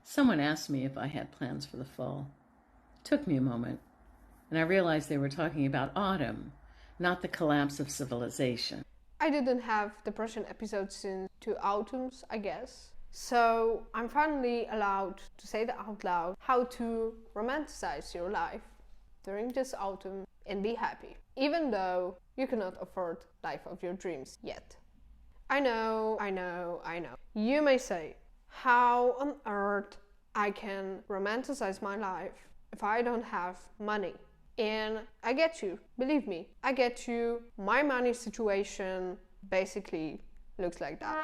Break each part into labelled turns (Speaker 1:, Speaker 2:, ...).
Speaker 1: Someone asked me if I had plans for the fall. It took me a moment, and I realized they were talking about autumn, not the collapse of civilization.
Speaker 2: I didn't have depression episodes since 2 autumns, I guess. So I'm finally allowed to say that out loud how to romanticize your life during this autumn and be happy, even though you cannot afford life of your dreams yet. I know. You may say, how on earth I can romanticize my life if I don't have money? And I get you, believe me, I get you. My money situation basically looks like that.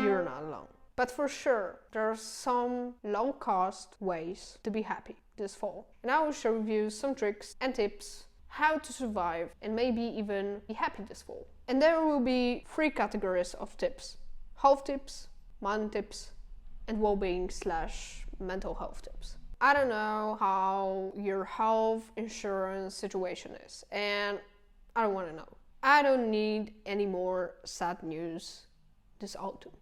Speaker 2: You're not alone. But for sure, there are some low-cost ways to be happy this fall. And I will share with you some tricks and tips how to survive and maybe even be happy this fall. And there will be 3 categories of tips: health tips, money tips, and well-being / mental health tips. I don't know how your health insurance situation is, and I don't want to know. I don't need any more sad news this autumn.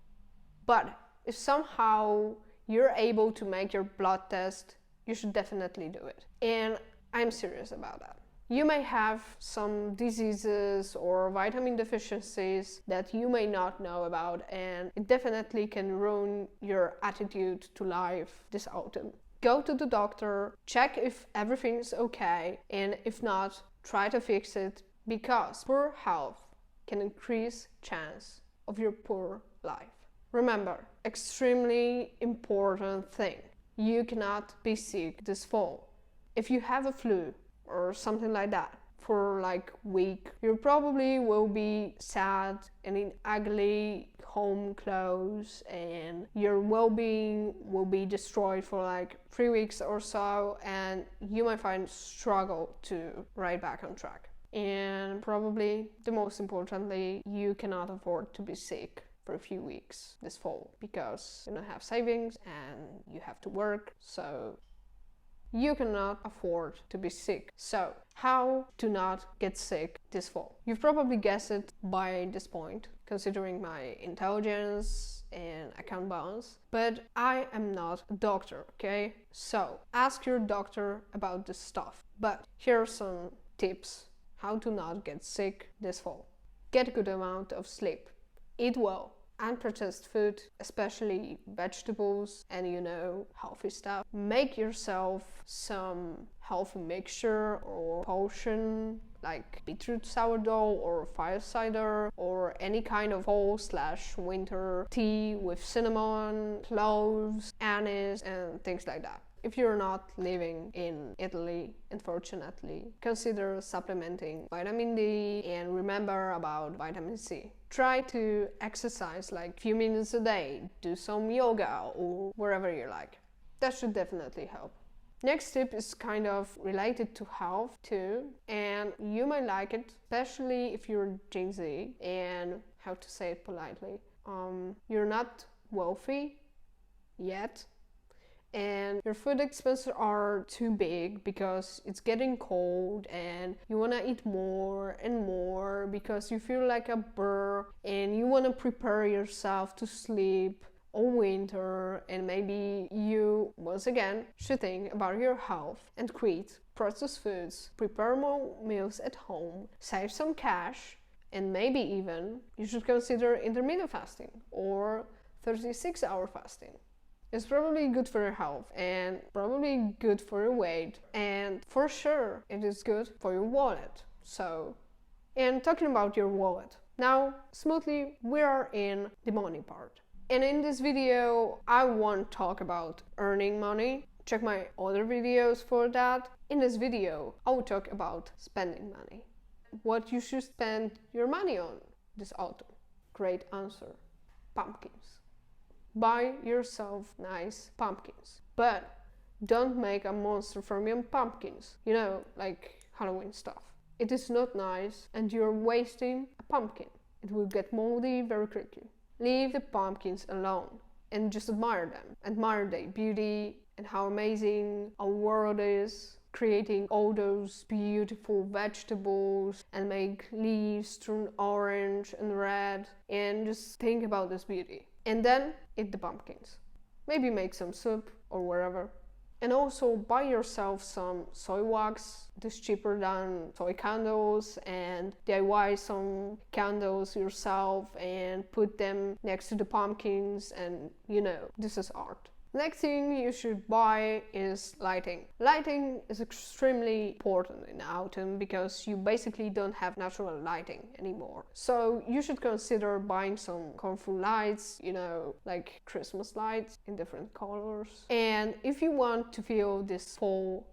Speaker 2: But if somehow you're able to make your blood test, you should definitely do it. And I'm serious about that. You may have some diseases or vitamin deficiencies that you may not know about, and it definitely can ruin your attitude to life this autumn. Go to the doctor, check if everything's okay, and if not, try to fix it, because poor health can increase chance of your poor life. Remember, extremely important thing: you cannot be sick this fall. If you have a flu or something like that for like a week, you probably will be sad and in ugly home clothes, and your well-being will be destroyed for like 3 weeks or so, and you might find struggle to right back on track. And probably the most importantly, you cannot afford to be sick for a few weeks this fall because you don't have savings and you have to work, so you cannot afford to be sick. So, how to not get sick this fall? You've probably guessed it by this point, considering my intelligence and account balance. But I am not a doctor, okay? So, ask your doctor about this stuff. But here are some tips how to not get sick this fall. Get a good amount of sleep. Eat well. Unprocessed food, especially vegetables and healthy stuff. Make yourself some healthy mixture or potion like beetroot sourdough or fire cider or any kind of fall / winter tea with cinnamon, cloves, anise and things like that. If you're not living in Italy, unfortunately, consider supplementing vitamin D and remember about vitamin C. Try to exercise like a few minutes a day, do some yoga or wherever you like. That should definitely help. Next tip is kind of related to health too, and you might like it, especially if you're Gen Z and how to say it politely. You're not wealthy yet, and your food expenses are too big because it's getting cold and you want to eat more and more because you feel like a burr and you want to prepare yourself to sleep all winter, and maybe you once again should think about your health and quit processed foods, prepare more meals at home, save some cash, and maybe even you should consider intermittent fasting or 36-hour fasting. It's probably good for your health and probably good for your weight, and for sure it is good for your wallet. So, and talking about your wallet, now smoothly we are in the money part. And in this video I won't talk about earning money. Check my other videos for that. In this video I will talk about spending money. What you should spend your money on this autumn. Great answer. Pumpkins. Buy yourself nice pumpkins, but don't make a monster from your pumpkins, like Halloween stuff. It is not nice and you're wasting a pumpkin. It will get moldy very quickly. Leave the pumpkins alone and just admire them. Admire their beauty and how amazing our world is, creating all those beautiful vegetables and make leaves turn orange and red, and just think about this beauty. And then eat the pumpkins. maybe make some soup or whatever. And also buy yourself some soy wax. This cheaper than soy candles, and DIY some candles yourself and put them next to the pumpkins, and this is art. Next thing you should buy is lighting. Lighting is extremely important in autumn because you basically don't have natural lighting anymore. So you should consider buying some colorful lights, like Christmas lights in different colors. And if you want to feel this fall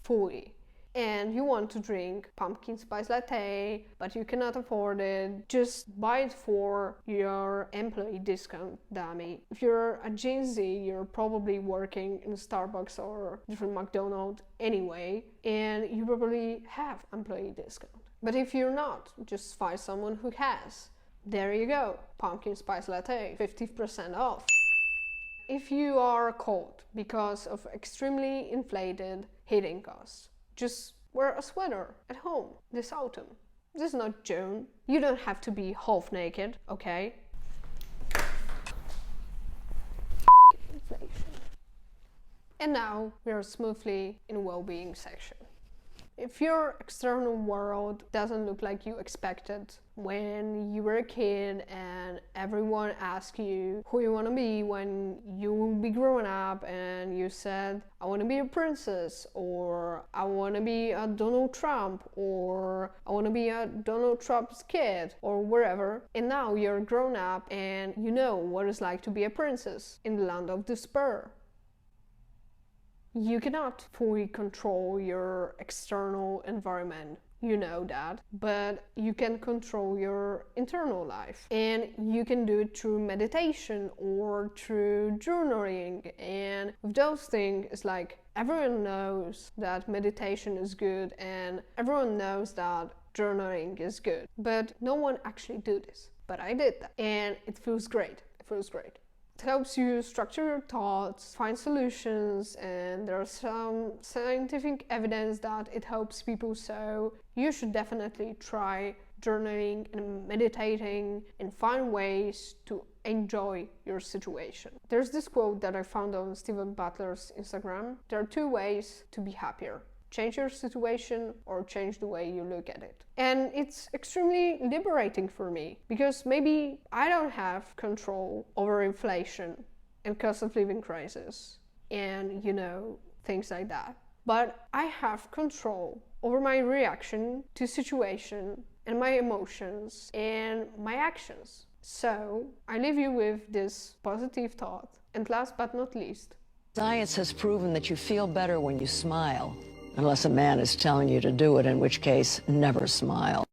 Speaker 2: fully, and you want to drink pumpkin spice latte, but you cannot afford it, just buy it for your employee discount dummy. If you're a Gen Z, you're probably working in Starbucks or different McDonald's anyway, and you probably have employee discount. But if you're not, just find someone who has. There you go, pumpkin spice latte, 50% off. If you are cold because of extremely inflated heating costs, just wear a sweater at home this autumn. This is not June. You don't have to be half naked, okay? Inflation. And now we are smoothly in well-being section. If your external world doesn't look like you expected when you were a kid and everyone asked you who you want to be when you will be growing up, and you said, I want to be a princess, or I want to be a Donald Trump, or I want to be a Donald Trump's kid, or wherever, and now you're grown up and you know what it's like to be a princess in the land of despair. You cannot fully control your external environment, you know that, but you can control your internal life, and you can do it through meditation or through journaling. And with those things, it's like everyone knows that meditation is good and everyone knows that journaling is good, but no one actually do this. But I did that, and it feels great. It helps you structure your thoughts, find solutions, and there's some scientific evidence that it helps people, so you should definitely try journaling and meditating and find ways to enjoy your situation. There's this quote that I found on Stephen Butler's Instagram. There are 2 ways to be happier. Change your situation or change the way you look at it. And it's extremely liberating for me because maybe I don't have control over inflation and cost of living crisis and, things like that. But I have control over my reaction to situation and my emotions and my actions. So I leave you with this positive thought. And last but not least,
Speaker 3: science has proven that you feel better when you smile. Unless a man is telling you to do it, in which case, never smile.